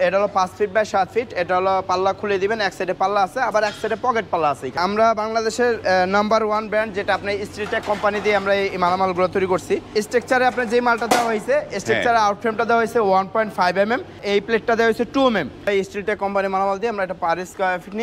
এটা হলো 5 fit by 7 fit. এটা হলো পাল্লা খুলে দিবেন, এক সাইডে পাল্লা আছে, আবার এক সাইডে পকেট পাল্লা আছে। আমরা বাংলাদেশের নাম্বার 1 ব্র্যান্ড, যেটা আপনার স্ট্রিটেক কোম্পানি দিয়ে আমরা এই মালামালগুলো তৈরি করছি। স্ট্রাকচারে আপনার যে মালটা দেওয়া হয়েছে, স্ট্রাকচারে আউটফ্রেমটা দেওয়া হয়েছে 1.5 mm, এই প্লেটটা দেওয়া হয়েছে 2 mm। এই স্ট্রিটেক কোম্পানি মালামাল দিয়ে আমরা এটা পার স্কয়ার ফিট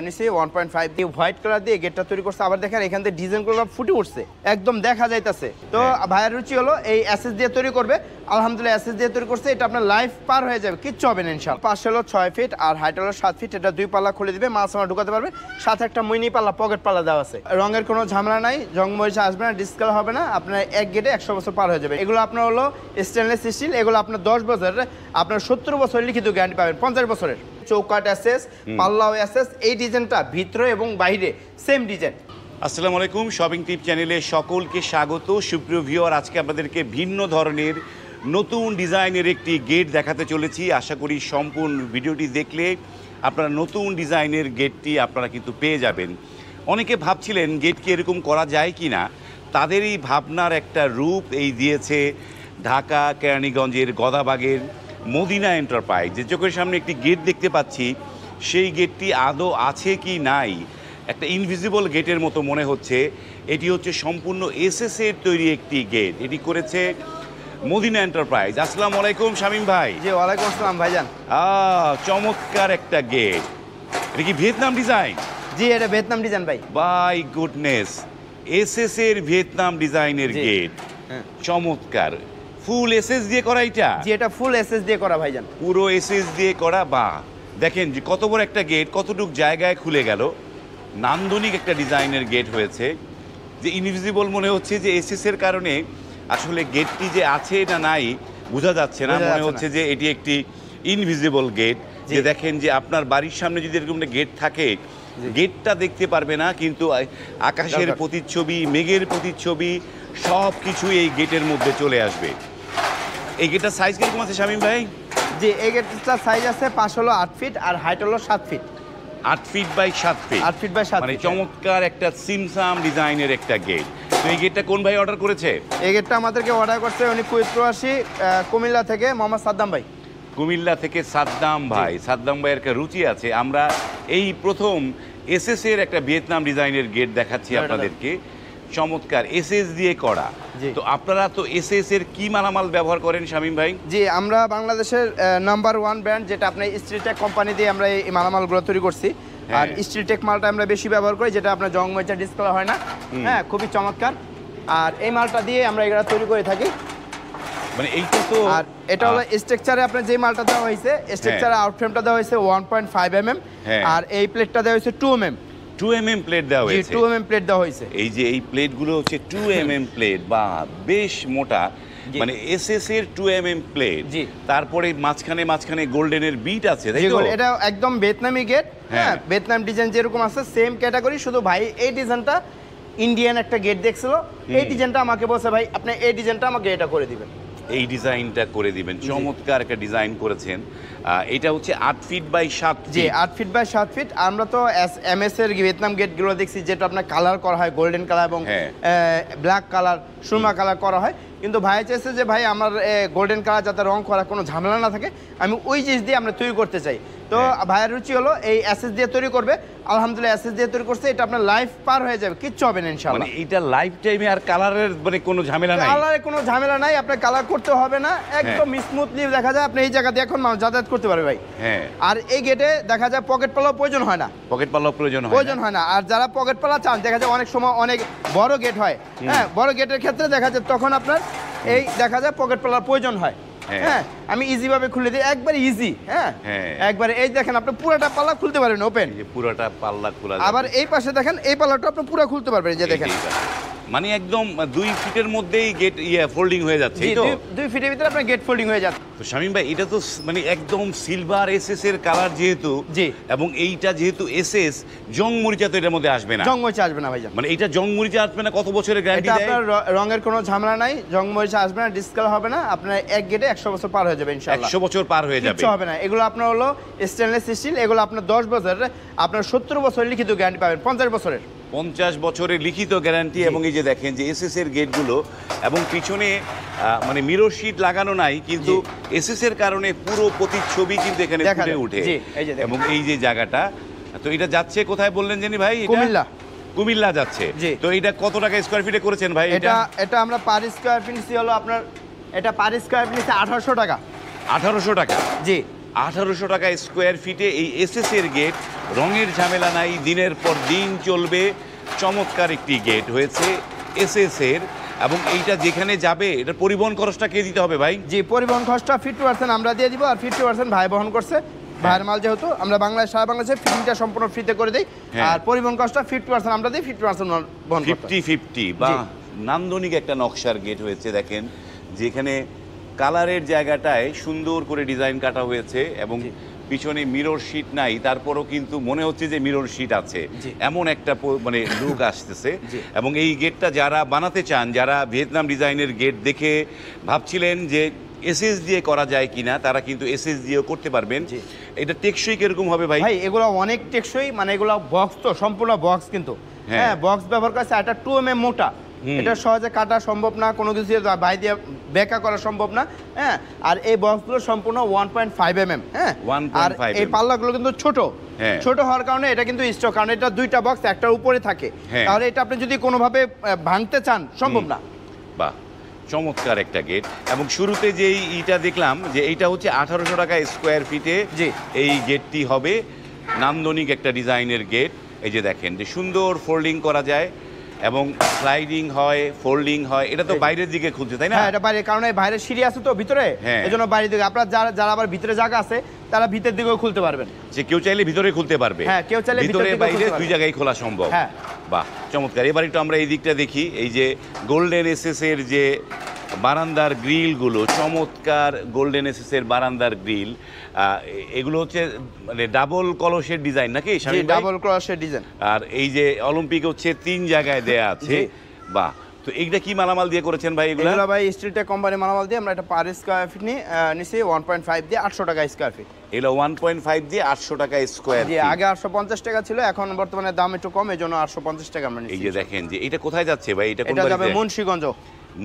নিছি 1.5 দিয়ে হোয়াইট কালার দিয়ে গেটটা তৈরি করছে। আবার দেখেন এখান থেকে ডিজাইনগুলো ফুটে উঠছে, একদম দেখা যাইতাছে। তো ভাইয়ের রুচি হলো এই এসএস দিয়ে তৈরি করবে, আলহামদুলিল্লাহ এসএস দিয়ে তৈরি করছে। এটা আপনার লাইফ পার হয়ে যাবে, কিচ্ছু হবে না ইনশাআল্লাহ। পাশে হলো 6 ফিট আর হাইট হলো 7 ফিট। এটা 2 পাল্লা খুলে দিবে, মাছ আমরা ঢুকাতে পারবে, সাথে একটা মিনি পাল্লা পকেট পাল্লা দেওয়া আছে। রঙের কোনো ঝামেলা নাই, জং মরিচা আসবে না, ডিসকালার হবে না। আপনার এক গেটে 100 বছর পার হয়ে যাবে। এগুলো আপনার হলো স্টেনলেস স্টিল, এগুলো আপনার 10 বছরের, আপনার 70 বছর লিখিত গ্যারান্টি পাবেন, 50 বছরের। চৌকাট এসএস, পাল্লাও এসএস। এই ডিজাইনটা ভিতরে এবং বাইরে সেম ডিজাইন। আসসালামু আলাইকুম, শপিং টিপ চ্যানেলে সকলকে স্বাগত। সুপ্রিয় ভিউয়ার, আজকে আপনাদেরকে ভিন্ন ধরনের নতুন ডিজাইনের একটি গেট দেখাতে চলেছি। আশা করি সম্পূর্ণ ভিডিওটি দেখলে আপনারা নতুন ডিজাইনের গেটটি আপনারা কিন্তু পেয়ে যাবেন। অনেকে ভাবছিলেন গেট কি এরকম করা যায় কি না, তাদেরই ভাবনার একটা রূপ এই দিয়েছে ঢাকা কেরানীগঞ্জের গদাবাগের মদিনা এন্টারপ্রাইজ। যে চোখের সামনে একটি গেট দেখতে পাচ্ছি, সেই গেটটি আদৌ আছে কি নাই, একটা ইনভিজিবল গেটের মতো মনে হচ্ছে। এটি হচ্ছে সম্পূর্ণ এসএসের তৈরি একটি গেট, এটি করেছে মদিনা এন্টারপ্রাইজ। আসসালামু আলাইকুম শামীম ভাই। জি ওয়ালাইকুম আসসালাম ভাইজান। চমৎকার একটা গেট। এটা কি ভিয়েতনাম ডিজাইন? জি এটা ভিয়েতনাম ডিজাইন ভাই। বাই গুডনেস, এসএসের ভিয়েতনাম ডিজাইনের গেট, চমৎকার। ফুল এসএস দিয়ে করা এটা? জি এটা ফুল এসএস দিয়ে করা ভাইজান, পুরো এসএস দিয়ে করা। বা দেখেন যে কত বড় একটা গেট, কতটুক জায়গায় খুলে গেল। নান্দনিক একটা ডিজাইনের গেট হয়েছে, যে ইনভিজিবল মনে হচ্ছে যে এসএস এর কারণে আসলে গেটটি যে আছে না নাই বোঝা যাচ্ছে না, মনে হচ্ছে যে এটি একটি ইনভিজিবল গেট। যে দেখেন যে আপনার বাড়ির সামনে যদি এরকম একটা গেট থাকে, গেটটা দেখতে পারবে না, কিন্তু আকাশের প্রতিচ্ছবি, মেঘের প্রতিচ্ছবি সব কিছু এই গেটের মধ্যে চলে আসবে। এই গেটটার সাইজ কিরকম আছে শামীম ভাই? জি এই গেটটার সাইজ আছে 5 হলো 8 ফিট আর হাইট হলো 7 feet. 8 feet by 7 feet. 8 feet by 7 মানে ফিট। চমৎকার একটা সিমসাম ডিজাইনের একটা গেট। তো এই গেটটা কোন ভাই অর্ডার করেছে? এই গেটটা আমাদেরকে অর্ডার করছে উনি কুয়েত প্রবাসী, কুমিল্লা থেকে মোহাম্মদ সাদ্দাম ভাই। কুমিল্লা থেকে সাদ্দাম ভাই। সাদ্দাম ভাইয়ের একটা রুচি আছে। আমরা এই প্রথম এসএস এর একটা ভিয়েতনাম ডিজাইনের গেট দেখাচ্ছি আপনাদেরকে। চমৎকার এসএস দিয়ে করা। তো আপনারা তো এসএস এর কি মালামাল ব্যবহার করেন শামীম ভাই? জি আমরা বাংলাদেশের নাম্বার 1 ব্র্যান্ড, যেটা আপনার স্ট্রিটেক কোম্পানি দিয়ে আমরা এই মালামালগুলো তৈরি করছি। আর স্ট্রিটেক মালটা আমরা বেশি ব্যবহার করি, যেটা আপনার জং মরিচা ডিসকালার হয় না। হ্যাঁ খুবই চমৎকার। আর এই মালটা দিয়ে আমরা এগুলো তৈরি করে থাকি। মানে এইটা তো, আর এটা হলো স্ট্রাকচারে আপনার যে মালটা দেওয়া হয়েছে, স্ট্রাকচারে আউটফ্রেমটা দেওয়া হয়েছে 1.5 mm, আর এই প্লেটটা দেওয়া হয়েছে 2 mm। 2 mm প্লেট দেওয়া হয়েছে। 2 mm প্লেট দেওয়া হয়েছে। এই যে এই প্লেটগুলো হচ্ছে 2 mm প্লেট, বা বেশ মোটা, মানে এসএস এর 2 mm প্লেট। তারপরে মাঝখানে গোল্ডেনের বিট আছে, তাই তো? এটা একদম ভিয়েতনামি গেট। হ্যাঁ ভিয়েতনাম ডিজাইন যেরকম আছে সেম ক্যাটাগরি, শুধু ভাই এই ডিজাইনটা ইন্ডিয়ান একটা গেট দেখছিল, এই ডিজাইনটা আমাকে বলছে ভাই আপনি এই ডিজাইনটা আমাকে এটা করে দিবেন, এই ডিজাইনটা করে দিবেন। চমৎকার একটা ডিজাইন করেছেন। এটা হচ্ছে 8 ফিট বাই 7 ফিট। জি 8 ফিট বাই 7 ফিট। আমরা তো এমএস এর ভিয়েতনাম গেটগুলো দেখছি, যেটা আপনার কালার করা হয় গোল্ডেন কালার এবং ব্ল্যাক কালার, সুরমা কালার করা হয়। কিন্তু ভাই চাইছে যে ভাই আমার গোল্ডেন কালার যাতে রং করা কোনো ঝামেলা না থাকে, আমি ওই জিনিস দিয়ে আমরা তৈরি করতে চাই। তো ভাইয়ের রুচি হলো এই এসএস দিয়ে তৈরি করবে, আলহামদুলিল্লাহ এসএস দিয়ে তৈরি করছে। এটা আপনার লাইফ পার হয়ে যাবে, কিচ্ছু হবে না ইনশাআল্লাহ। মানে এটা লাইফ টাইমে আর কালারের মানে কোনো ঝামেলা নাই? কালারে কোনো ঝামেলা নাই, আপনার কালার করতে হবে না, একদম স্মুথলি দেখা যায়। আপনি এই জায়গা দিয়ে এখন মানুষ যাতায়াত করতে পারবে ভাই। আর এই গেটে দেখা যায় পকেট পাল্লাও প্রয়োজন হয় না। পকেট পাল্লাও প্রয়োজন হয় না। আর যারা পকেট পাল্লা চান, দেখা যায় অনেক সময় অনেক বড় গেট হয়, হ্যাঁ বড় গেটের ক্ষেত্রে দেখা যায় তখন আপনার এই দেখা যায় পকেট পাল্লার প্রয়োজন হয়। হ্যাঁ আমি ইজি ভাবে খুলে দিই, একবারে ইজি। হ্যাঁ একবারে এই দেখেন আপনি পুরোটা পাল্লা খুলতে পারবেন ওপেন, পুরোটা পাল্লা খোলা। আবার এই পাশে দেখেন এই পাল্লাটা আপনি পুরো খুলতে পারবেন, যে দেখেন মানে একদম 2 ফিটের মধ্যেই গেট ফোল্ডিং হয়ে যাচ্ছে। এই তো 2 ফিটের ভিতরে আপনার গেট ফোল্ডিং হয়ে যাচ্ছে। তো শামীম ভাই এটা তো মানে একদম সিলভার এসএস এর কালার যেহেতু, এবং এইটা যেহেতু এসএস, জং মরিচা তো এর মধ্যে আসবে না? জং মরিচা আসবে না ভাইজান। মানে এটা জং মরিচা আসবে না? কত বছরের গ্যারান্টি দেয়? আপনার রঙের কোনো ঝামেলা নাই, জং মরিচা আসবে না, ডিসকালার হবে না। আপনার এক গেটে 100 বছর পার হয়ে যাবে ইনশাআল্লাহ। 100 বছর পার হয়ে যাবে, কিছু হবে না। এগুলো আপনার হলো স্টেনলেস স্টিল, এগুলো আপনার 10 বছরের, আপনার 70 বছর লিখিত গ্যারান্টি পাবেন, 50 বছরের। 50 বছরের লিখিত গ্যারান্টি। এবং এই যে দেখেন যে এসএস এর গেটগুলো এবং পিছনে মানে মিরর শিট লাগানো নাই, কিন্তু এসএস এর কারণে পুরো প্রতিচ্ছবি কিন্তু এখানে ফুটে ওঠে। এবং এই যে জায়গাটা, তো এটা যাচ্ছে কোথায় বললেন জানি ভাই? কুমিল্লা। কুমিল্লা যাচ্ছে। তো এটা কত টাকা স্কয়ার ফিটে করেছেন ভাই? এটা আমরা পার স্কয়ার ফিট হলো আপনার, এটা পার স্কয়ার ফিট 1800 টাকা। 1800 টাকা? জি, 1800 টাকা স্কোয়ার ফিটে এই এসএস এর গেট। রঙের ঝামেলা নাই, দিনের পর দিন চলবে। চমৎকার একটি গেট হয়েছে এসএস এর। এবং এইটা যেখানে যাবে এটা পরিবহন খরচটা কে দিতে হবে ভাই? জি, পরিবহন খরচটা 50% আমরা দিয়ে দিব, আর 50% ভাই বহন করছে। ভাইয়ের মাল যেহেতু, আমরা বাংলাদেশ সারা বাংলাদেশে ফিটিংটা সম্পূর্ণ ফ্রিতে করে দিই। আর পরিবহন খরচটা 50% আমরা দিই, 50% বহন করতে। 50-50 বা নান্দনিক একটা নকশার গেট হয়েছে। দেখেন যেখানে কালারের জায়গাটায় সুন্দর করে ডিজাইন কাটা হয়েছে এবং পিছনে মিরর শিট নাই, তারপরও কিন্তু মনে হচ্ছে যে মিরর শিট আছে, এমন একটা মানে লুক আসতেছে। এবং এই গেটটা যারা বানাতে চান, যারা ভিয়েতনাম ডিজাইনের গেট দেখে ভাবছিলেন যে এসএস দিয়ে করা যায় কিনা, তারা কিন্তু এসএস দিয়েও করতে পারবেন। এটা টেকসই কিরকম হবে ভাই? ভাই এগুলো অনেক টেকসই, মানে এগুলো বক্স, তো সম্পূর্ণ বক্স, কিন্তু হ্যাঁ বক্স ব্যবহার করছে। এটা 2 mm মোটা, এটা সহজে কাটা সম্ভব না, কোনো কিছু বাই দিয়ে বেঁকা করা সম্ভব না। হ্যাঁ, আর এই বক্সগুলো সম্পূর্ণ 1.5 mm। হ্যাঁ, আর এই পাল্লাগুলো কিন্তু ছোট ছোট হওয়ার কারণে এটা কিন্তু স্টক, কারণ এটা 2টা বক্স একটার উপরে থাকে, তাহলে এটা আপনি যদি কোনোভাবে ভাঙতে চান সম্ভব না। বাহ, চমৎকার একটা গেট। এবং শুরুতে যেই ইটা দেখলাম যে এইটা হচ্ছে 1800 টাকা স্কোয়ার ফিটে এই গেটটি হবে। নান্দনিক একটা ডিজাইনের গেট। এই যে দেখেন যে সুন্দর ফোল্ডিং করা যায় এবং স্লাইডিং হয়, ফোল্ডিং হয়। এটা তো বাইরের দিকে খুলছে, তাই না? হ্যাঁ, এটা বাইরে, কারণ এই বাইরের সিঁড়ি আছে তো ভিতরে, এজন্য বাইরের দিকে। আপনারা যারা আবার ভিতরে জায়গা আছে তারা ভিতর দিকেও খুলতে পারবেন। যে কেউ চাইলে ভিতরে খুলতে পারবে। হ্যাঁ, কেউ চাইলে ভিতরে বাইরে দুই জায়গায় খোলা সম্ভব। হ্যাঁ, বাহ, চমৎকার। এবার একটু আমরা এই দিকটা দেখি। এই যে গোল্ডেন এসএস এর যে বারান্দার গ্রিলগুলো, চমৎকার গোল্ডেন এসএস এর বারান্দার গ্রিল। এগুলো হচ্ছে মানে ডাবল কলসের ডিজাইন নাকি? ডাবল কলসের ডিজাইন। আর এই যে অলিম্পিক হচ্ছে 3 জায়গায় দেয়া আছে। বাহ, তো এইটা কি মালামাল দিয়ে করেছেন ভাই? এগুলো ভাই স্টিলটেক কোম্পানি মালামাল দিয়ে আমরা এটা পার স্কয়ার ফিট নিছি 1.5 দিয়ে 800 টাকা স্কয়ার ফিট। এগুলো 1.5 দিয়ে 800 টাকা স্কয়ার ফিট। আগে 850 টাকা ছিল, এখন বর্তমানে দাম একটু কম, এজন্য 850 টাকা আমরা নিছি। এই যে দেখেন যে এটা কোথায় যাচ্ছে ভাই? এটা কোন বাড়িতে? এটা যাবে মুন্সিগঞ্জ।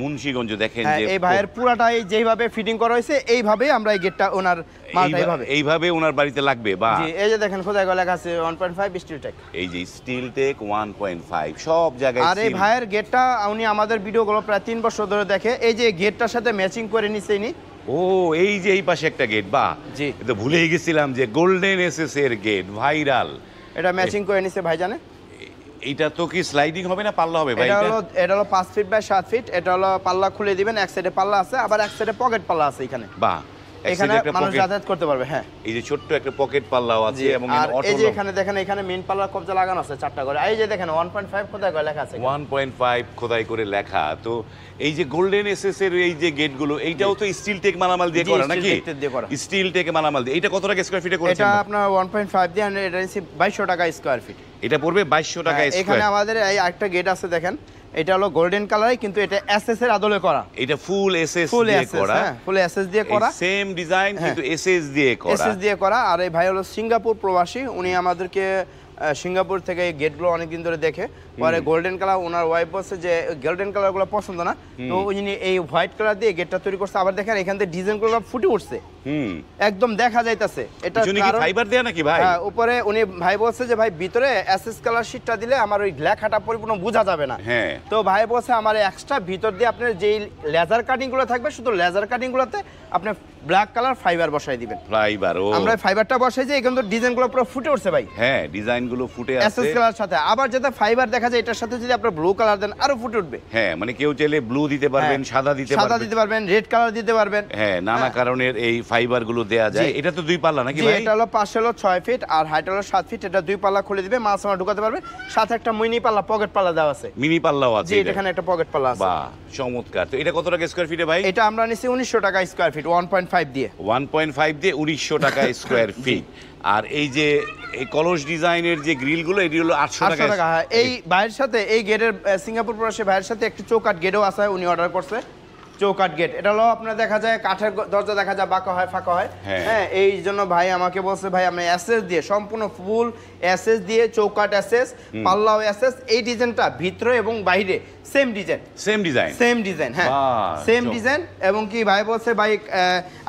মুন্সিগঞ্জ। দেখেন যে এই ভাইয়ের পুরাটাই যেইভাবে ফিটিং করা হয়েছে এইভাবে আমরা এই গেটটা ওনার মালটা এইভাবে ওনার বাড়িতে লাগবে। বা এই যে দেখেন খোদাই গলা লেখা আছে 1.5 স্টিলটেক। এই যে স্টিলটেক 1.5 সব জায়গায়। আর এই ভাইয়ের গেটটা উনি আমাদের ভিডিওগুলো প্রায় 3 বছর ধরে দেখে। এই যে গেটটার সাথে ম্যাচিং করে নিছে ইনি। ও, এই যে এই পাশে একটা গেট। বাহ, জি, তো ভুলেই গেছিলাম যে গোল্ডেন এসএস এর গেট ভাইরাল। এটা ম্যাচিং করে নিছে ভাই জানে। এটা তো কি স্লাইডিং হবে না পাল্লা হবে ভাই? এটা হলো 5 ফিট বাই 7 ফিট। এটা হলো পাল্লা খুলে দিবেন, এক সাইডে পাল্লা আছে, আবার এক সাইডে পকেট পাল্লা আছে এখানে। বাহ, এখানে মানুষ যাতায়াত করতে পারবে। হ্যাঁ, এই যে ছোট্ট একটা পকেট পাল্লাও আছে। এবং এই যে এখানে দেখেন, এখানে মেইন পাল্লার কবজা লাগানো আছে 4টা করে। এই যে দেখেন 1.5 খোদাই করে লেখা আছে, 1.5 খোদাই করে লেখা। তো এই যে গোল্ডেন এসএস এর এই যে গেটগুলো, এইটাও তো স্টিলটেক মালামাল দিয়ে করা নাকি? স্টিলটেক মালামাল দিয়ে। এটা কত টাকা স্কয়ার ফিটে করেছেন? এটা আপনার 1.5 দিয়ে এটা নিছি 2200 টাকা স্কয়ার ফিট। এটা পড়বে 2200 টাকা স্কয়ার। এখানে আমাদের এই একটা গেট আছে দেখেন, এটা হলো গোল্ডেন কালারই, কিন্তু এটা এসএস এর আদলে করা। এটা ফুল এসএস দিয়ে করা। হ্যাঁ, ফুল এসএস দিয়ে করা, সেম ডিজাইন কিন্তু এসএস দিয়ে করা। এসএস দিয়ে করা। আর এই ভাই হলো সিঙ্গাপুর প্রবাসী, উনি আমাদেরকে সিঙ্গাপুর থেকে এই গেটগুলো অনেকদিন ধরে দেখে। পরে গোল্ডেন কালার, ওনার ওয়াইফ বলছে যে গোল্ডেন কালারগুলো পছন্দ না, তো উনি এই হোয়াইট কালার দিয়ে গেটটা তৈরি করছে। আবার দেখেন এখান থেকে ডিজাইনগুলো ফুটে উঠছে, একদম দেখা যাইতাছে। এটা ফাইবার দেয়া নাকি ভাই? হ্যাঁ, উপরে উনি ভাই বলছে যে ভাই ভিতরে এসএস কালার শীটটা দিলে আমার ওই লেখাটা পরিপূর্ণ বোঝা যাবে না। হ্যাঁ, তো ভাই বলছে আমার এক্সট্রা ভিতর দিয়ে আপনার যেই লেজার কাটিং গুলো থাকবে, শুধু লেজার কাটিং গুলোতে আপনি ব্ল্যাক কালার ফাইবার বসাই দিবেন। ফাইবার, ও আমরা ফাইবারটা বসাই যে এখানে তো ডিজাইনগুলো পুরো ফুটে উঠছে ভাই। হ্যাঁ, ডিজাইনগুলো ফুটে আছে এসএস কালার সাথে। আবার যেটা ফাইবার দেখা যায়, এটার সাথে যদি আপনি ব্লু কালার দেন আরো ফুটে উঠবে। হ্যাঁ, মানে কেউ চাইলে ব্লু দিতে পারবেন, সাদা দিতে পারবেন, রেড কালার দিতে পারবেন। হ্যাঁ, নানা কারণের এই ফাইবার গুলো দেয়া যায়। এটা তো 2 পাল্লা নাকি ভাই? এটা হলো পাশে হলো 6 ফিট আর হাইট হলো 7 ফিট। এটা 2 পাল্লা খুলে দিবে, মাছ মাছ ঢুকাতে পারবে। সাথে একটা মিনি পাল্লা, পকেট পাল্লা দেওয়া আছে। মিনি পাল্লাও আছে। জি, এখানে একটা পকেট পাল্লা আছে। বাহ, চমৎকার। তো এটা কত টাকা স্কয়ার ফিটে ভাই? এটা আমরা নিছি 1900 টাকা স্কয়ার ফিট, 1.5 দিয়ে। 1.5 দিয়ে 1900 টাকা স্কয়ার ফিট। আর এই যে এই কলস ডিজাইনের যে গ্রিলগুলো, এটি হলো 800 টাকা। এই ভাইয়ের সাথে এই গেটের সিঙ্গাপুর প্রবাসী ভাইয়ের সাথে একটু চৌকাট গেটও আছে, উনি অর্ডার করছে। চৌকাঠ গেট। এটা হলো আপনার দেখা যায় কাঠের দরজা দেখা যায় বাঁকা হয় ফাঁকা হয়, হ্যাঁ এই জন্য ভাই আমাকে বলছে ভাই আমি এসএস দিয়ে সম্পূর্ণ ফুল এসএস দিয়ে চৌকাঠ এসএস পাল্লাও এসএস, এই ডিজাইনটা ভিতরে এবং বাইরে সেম ডিজাইন হ্যাঁ সেম ডিজাইন। এবং কি ভাই বলছে ভাই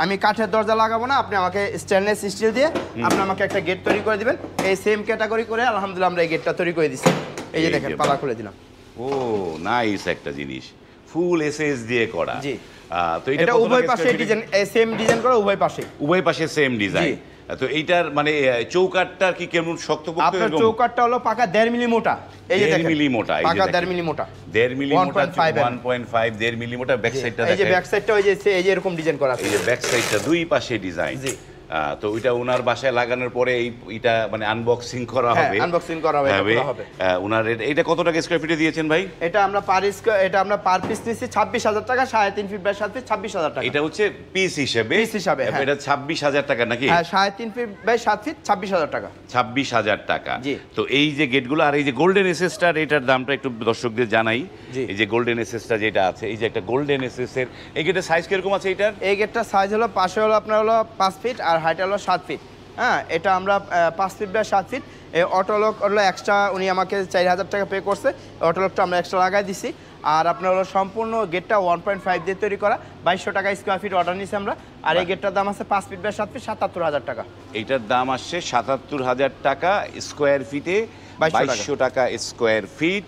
আমি কাঠের দরজা লাগাবো না, আপনি আমাকে স্টেনলেস স্টিল দিয়ে আপনি আমাকে একটা গেট তৈরি করে দিবেন। এই সেম ক্যাটাগরি করে আলহামদুলিল্লাহ আমরা এই গেটটা তৈরি করে দিচ্ছি। এই যে দেখেন পাল্লা খুলে দিলাম। ও নাইস একটা জিনিস, ফুল এসএস দিয়ে করা। জি তো এটা উভয় পাশে ডিজাইন সেম ডিজাইন করা, উভয় পাশে সেম ডিজাইন। তো এইটার মানে চৌকাঠটা কি কেমন শক্তপোক্ত? আপনার চৌকাঠটা হলো পাকা 1.5 মিলি মোটা। এই যে 1.5 মিলি মোটা, পাকা 1.5 মিলি মোটা, 1.5 মিলি মোটা, 1.5 মিলি মোটা। ব্যাক সাইডটা দেখেন, এই যে ব্যাক সাইডটা এই যে এরকম ডিজাইন করা আছে, এই যে ব্যাক সাইডটা দুই পাশে ডিজাইন। জি তো ওইটা ওনার বাসায় লাগানোর পরে এটা মানে আনবক্সিং করা হবে, ওনার এটা কত টাকা স্কয়ার ফিটে দিয়েছেন ভাই? এটা আমরা পার পিস নিছি 26,000 টাকা, 3.5 ফিট বাই 7 ফিট 26,000 টাকা। এটা হচ্ছে পিস হিসেবে এটা 26,000 টাকা নাকি? হ্যাঁ 3.5 ফিট বাই 7 ফিট 26,000 টাকা। 26,000 টাকা। তো এই যে গেটগুলো আর এই যে গোল্ডেন এসএসটার এটার দামটা একটু দর্শকদের জানাই। এই যে গোল্ডেন এসএসটা যেটা আছে, এই যে একটা গোল্ডেন এসএস এর এই গেটের সাইজ কিরকম আছে? এটার এই গেটটার সাইজ হলো পাশে হলো আপনার হলো 5 ফিট আর হাইট হলো 7 ফিট। হ্যাঁ এটা আমরা 5 ফিট বাই 7 ফিট। এই অটোলক হলো এক্সট্রা, উনি আমাকে 4,000 টাকা পে করছে, অটোলকটা আমরা এক্সট্রা লাগাই দিছি। আর আপনার হলো সম্পূর্ণ গেটটা 1.5 দিয়ে তৈরি করা, 2200 টাকা স্কোয়ার ফিট অর্ডার নিছি আমরা। আর এই গেটটার দাম আছে 5 ফিট বাই 7 ফিট 77,000 টাকা। এইটার দাম আসছে 77,000 টাকা স্কোয়ার ফিটে, 2200 টাকা স্কোয়ার ফিট।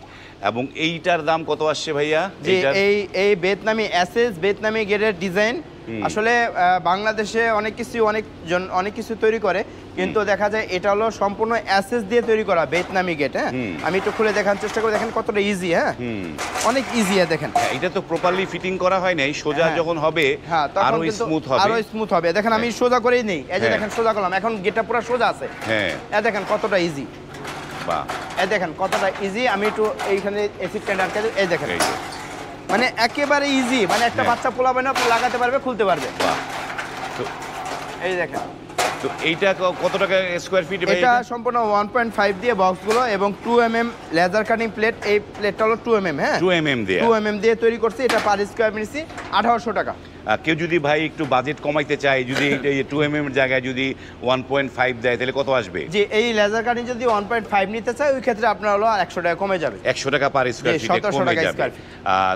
এবং এইটার দাম কত আসছে ভাইয়া? এই ভিয়েতনামি এসএস ভিয়েতনামি গেটের ডিজাইন আসলে বাংলাদেশে অনেক কিছু তৈরি করে, কিন্তু দেখা যায় এটা হলো সম্পূর্ণ এসএস দিয়ে তৈরি করা ভিয়েতনামি গেট। হ্যাঁ আমি একটু খুলে দেখার চেষ্টা করি, দেখেন কতটা ইজি। হ্যাঁ অনেক ইজি। দেখেন এটা তো প্রপারলি ফিটিং করা হয় নাই, সোজা যখন হবে আরো স্মুথ হবে। দেখেন আমি সোজা করেই নেই, এই যে দেখেন সোজা করলাম, এখন গেটটা পুরো সোজা আছে। হ্যাঁ দেখেন কতটা ইজি, দেখেন কতটা ইজি। আমি একটু এইখানে এসি স্ট্যান্ডার্ড এই দেখেন মানে একেবারে ইজি, মানে একটা বাচ্চা পোলাবেন আপনি লাগাতে পারবে, খুলতে পারবে। এই দেখেন। তো এইটা কত টাকা স্কয়ার ফিট? এটা সম্পূর্ণ 1.5 দিয়ে বক্সগুলো এবং 2 mm লেজার কাটিং প্লেট। এই প্লেটটা হলো 2 mm। হ্যাঁ 2 mm দিয়ে তৈরি করছি। এটা পার স্কয়ার মিনিটে 1800 টাকা। কেউ যদি ভাই একটু বাজেট কমাইতে চায়, যদি এই 2 mm এর জায়গায় যদি 1.5 দেয় তাহলে কত আসবে? যে এই লেজার কাটিং যদি 1.5 নিতে চায় ওই ক্ষেত্রে আপনার হলো 100 টাকা কমে যাবে, 100 টাকা পার স্কয়ার ফিটে কমে যাবে।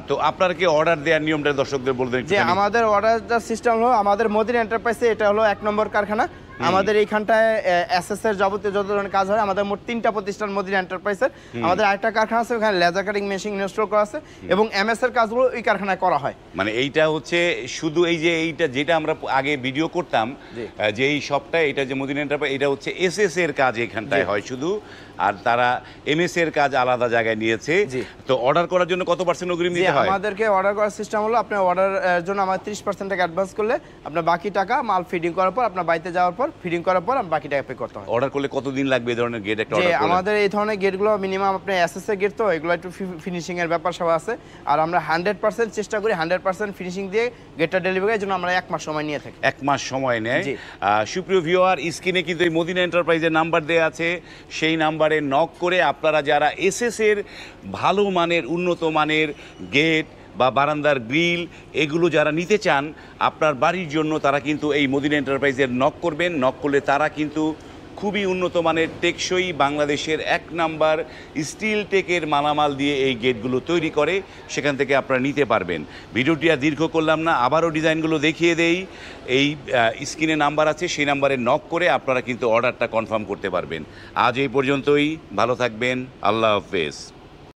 তো আপনার কি অর্ডার দেওয়ার নিয়মটা দর্শকদের বলবেন একটু? যে আমাদের অর্ডারটার সিস্টেম হলো আমাদের মদিনা এন্টারপ্রাইজে এটা হলো 1 নম্বর কারখানা। আমাদের এইখানটায় এসএস এর যাবতীয় যত ধরনের কাজ হয় আমাদের মোট 3টা প্রতিষ্ঠান মদিনা এন্টারপ্রাইজের। আমাদের আরেকটা কারখানা আছে, ওখানে লেজার কাটিং মেশিন ইনস্টল করা আছে এবং এমএস এর কাজগুলো ওই কারখানায় করা হয়। মানে এইটা হচ্ছে শুধু এই যে এইটা যেটা আমরা আগে ভিডিও করতাম যে এই শপটা, এটা যে মদিনা এন্টারপ্রাইজ, এটা হচ্ছে এসএস এর কাজ এখানটায় হয় শুধু, আর তারা এমএস এর কাজ আলাদা জায়গায় নিয়েছে। তো অর্ডার করার জন্য কত % অগ্রিম দিতে হয়? আমাদেরকে অর্ডার করার সিস্টেম হলো আপনি অর্ডার জন্য আমাদের 30% টাকা অ্যাডভান্স করলে আপনার বাকি টাকা মাল ফিডিং করার পর আপনার বাড়িতে যাওয়ার পর ফিডিং করার পর বাকি টাকা পে করতে হয়। অর্ডার করলে কতদিন লাগবে এই ধরনের গেট একটা অর্ডার করলে? আমাদের এই ধরনের গেটগুলো মিনিমাম আপনি এসএস এর গেট, তো এগুলো একটু ফিনিশিং এর ব্যাপার সব আছে। আর আমরা 100% চেষ্টা করি 100% ফিনিশিং দিয়ে গেটটা ডেলিভারি এর জন্য আমরা 1 মাস সময় নিয়ে থাকি। 1 মাস সময় নেয়। সুপ্রিয় ভিউয়ার, স্ক্রিনে কিন্তু এই মদিনা এন্টারপ্রাইজের নাম্বার দেয়া আছে, সেই নাম্বারে নক করে আপনারা যারা এসএস এর ভালো মানের উন্নত মানের গেট বা বারান্দার গ্রিল এগুলো যারা নিতে চান আপনার বাড়ির জন্য, তারা কিন্তু এই মদিনা এন্টারপ্রাইজের নক করবেন। নক করলে তারা কিন্তু খুবই উন্নত মানের টেকসই বাংলাদেশের 1 নাম্বার স্টিল টেকের মালামাল দিয়ে এই গেটগুলো তৈরি করে, সেখান থেকে আপনারা নিতে পারবেন। ভিডিওটি আর দীর্ঘ করলাম না, আবারও ডিজাইনগুলো দেখিয়ে দেই। এই স্ক্রিনে নাম্বার আছে, সেই নাম্বারে নক করে আপনারা কিন্তু অর্ডারটা কনফার্ম করতে পারবেন। আজ এই পর্যন্তই, ভালো থাকবেন, আল্লাহ হাফেজ।